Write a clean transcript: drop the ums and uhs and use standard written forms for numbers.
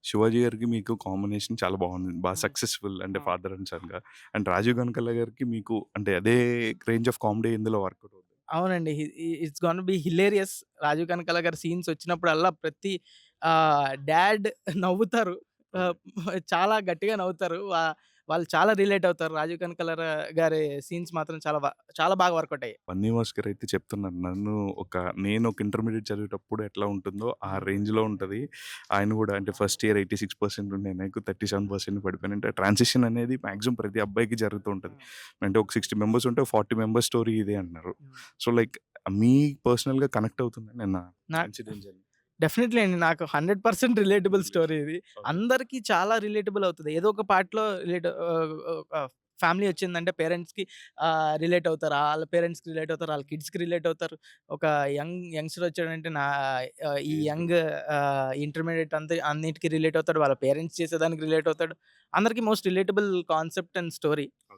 శివాజీ గారికి మీకు కాంబినేషన్ చాలా బాగుంది. బాగా హ్మ్. సక్సెస్‌ఫుల్ అంటే అవును. ఫాదర్ అండ్ సన్‌గా. అండ్ రాజీవ్ కనకాల గారికి మీకు అంటే అదే రేంజ్ ఆఫ్ కామెడీ ఇందులో వర్కౌట్ అవుతుంది. అవునండి. It's gonna be hilarious. 'Rajiv Kanakala' గారి సీన్స్ వచ్చినప్పుడల్లా ప్రతి డాడ్ నవ్వుతారు. ఓకే. ఆహ్, చాలా గట్టిగా నవ్వుతారు. వాళ్ళు చాలా రిలేట్ అవుతారు. 'రాజీవ్ కనకాల' గారి సీన్స్ మాత్రం చాలా బాగా వర్కౌట్ అయ్యాయి. బన్నీ భాస్కర్ అయితే చెప్తున్నారు. నేను ఒక ఇంటర్మీడియేట్ చదివేటప్పుడు ఎట్లా ఉంటుందో ఆ హ్మ్. రేంజ్‌లో ఉంటది. ఆయన గూడా అంటే ఫస్ట్ ఇయర్ 86% ఉండే నాకు 37% పడిపోయాను. అంటే ట్రాన్సిషన్ అనేది మాక్సిమం ప్రతి అబ్బాయికి జరుగుతూ ఉంటది. హ్మ్. అంటే ఒక 60 మెంబర్స్ ఉంటే 40 మెంబర్స్ స్టోరీ ఇదే అన్నారు. హ్మ్. సో, లైక్ మీ పర్సనల్‌గా కనెక్ట్ అవుతుందా నిన్న నా ఇన్సిడెంట్ జరిగి? డెఫినైట్‌లీ అండి. నాకు 100% రిలేటబుల్ స్టోరీ ఇది. ఓకే. అందరికి చాలా రిలేటబుల్ అవుతది. ఏదో ఒక పార్ట్‌లో ఫ్యామిలీ వచ్చిందంటే పేరెంట్స్‌కి రిలేట్ అవుతారు. ఆళ్ళ పేరెంట్స్‌కి రిలేట్ అవుతారు. ఆళ్ళ కిడ్స్‌కి రిలేట్ అవుతారు. ఒక యంగ్‌స్టర్ వచ్చాడంటే ఈ ఏజ్ యంగ్ గ్రూప్. ఇంటర్మీడియేట్ అన్నిటికి రిలేట్ అవుతాడు. వాళ్ళ పేరెంట్స్ చేసేదానికి రిలేట్ అవుతాడు. అందరికి most relatable concept and story. Okay.